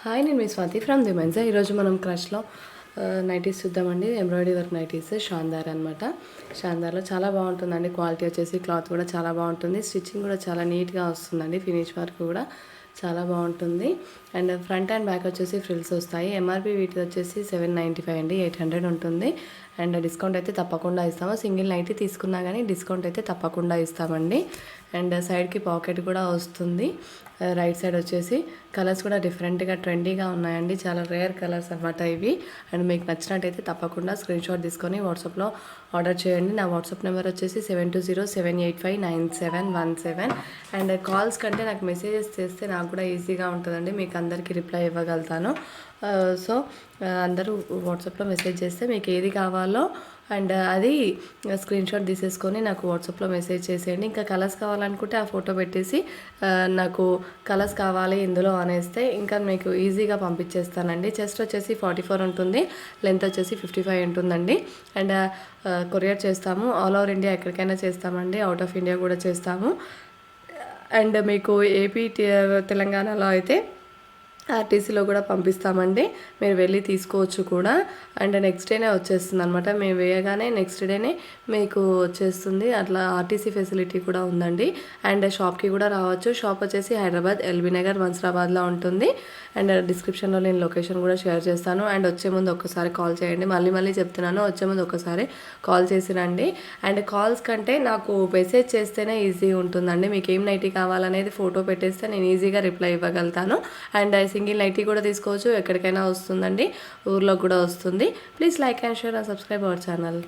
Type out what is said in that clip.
Hi, నేను మీ Swathi from the men's. ఈరోజు మనం క్రష్లో నైటీస్ చూద్దామండి. ఎంబ్రాయిడరీ వర్క్ నైటీస్ షాందార్ అనమాట. షాందార్లో చాలా బాగుంటుందండి. క్వాలిటీ వచ్చేసి క్లాత్ కూడా చాలా బాగుంటుంది. స్టిచ్చింగ్ కూడా చాలా నీట్గా వస్తుందండి. ఫినిష్ వర్క్ కూడా చాలా బాగుంటుంది. అండ్ ఫ్రంట్ అండ్ బ్యాక్ వచ్చేసి ఫ్రిల్స్ వస్తాయి. ఎంఆర్పి వీటి వచ్చేసి 795 అండి, 800 ఉంటుంది. అండ్ డిస్కౌంట్ అయితే తప్పకుండా ఇస్తాము. సింగిల్ నైటీ తీసుకున్నా కానీ డిస్కౌంట్ అయితే తప్పకుండా ఇస్తామండి. అండ్ సైడ్కి పాకెట్ కూడా వస్తుంది. రైట్ సైడ్ వచ్చేసి కలర్స్ కూడా డిఫరెంట్గా ట్రెండీగా ఉన్నాయండి. చాలా రేర్ కలర్స్ అనమాట ఇవి. అండ్ మీకు నచ్చినట్టయితే తప్పకుండా స్క్రీన్ షాట్ తీసుకొని వాట్సాప్లో ఆర్డర్ చేయండి. నా వాట్సాప్ నెంబర్ వచ్చేసి 7207859717. అండ్ కాల్స్ కంటే నాకు మెసేజెస్ చేస్తే నాకు కూడా ఈజీగా ఉంటుందండి. మీకు అందరికీ రిప్లై ఇవ్వగలుగుతాను. సో అందరూ వాట్సాప్లో మెసేజ్ చేస్తే మీకు ఏది కావాలో అండ్ అది స్క్రీన్ షాట్ తీసేసుకొని నాకు వాట్సాప్లో మెసేజ్ చేసేయండి. ఇంకా కలర్స్ కావాలనుకుంటే ఆ ఫోటో పెట్టేసి నాకు కలర్స్ కావాలి ఇందులో అనేస్తే ఇంకా మీకు ఈజీగా పంపించేస్తానండి. చెస్ట్ వచ్చేసి 44 ఉంటుంది, లెంత్ వచ్చేసి 55 ఉంటుందండి. అండ్ కొరియర్ చేస్తాము. ఆల్ ఓవర్ ఇండియా ఎక్కడికైనా చేస్తామండి. అవుట్ ఆఫ్ ఇండియా కూడా చేస్తాము. అండ్ మీకు ఏపీ తెలంగాణలో అయితే ఆర్టీసీలో కూడా పంపిస్తామండి. మీరు వెళ్ళి తీసుకోవచ్చు కూడా. అండ్ నెక్స్ట్ డేనే వచ్చేస్తుంది అనమాట. మేము వేయగానే నెక్స్ట్ డేనే మీకు వచ్చేస్తుంది. అట్లా ఆర్టీసీ ఫెసిలిటీ కూడా ఉందండి. అండ్ షాప్కి కూడా రావచ్చు. షాప్ వచ్చేసి హైదరాబాద్ ఎల్బీ నగర్ మన్సరాబాద్లో ఉంటుంది. అండ్ డిస్క్రిప్షన్లో నేను లొకేషన్ కూడా షేర్ చేస్తాను. అండ్ వచ్చే ముందు ఒక్కసారి కాల్ చేయండి. మళ్ళీ చెప్తున్నాను, వచ్చే ముందు ఒక్కసారి కాల్ చేసి రండి. అండ్ కాల్స్ కంటే నాకు మెసేజ్ చేస్తేనే ఈజీ ఉంటుందండి. మీకు ఏం నైటీ కావాలనేది ఫోటో పెట్టేస్తే నేను ఈజీగా రిప్లై ఇవ్వగలుగుతాను. అండ్ సింగిల్ నైటీ కూడా తీసుకోవచ్చు, ఎక్కడికైనా వస్తుందండి, ఊర్లో కూడా వస్తుంది. Please like and share and subscribe our channel.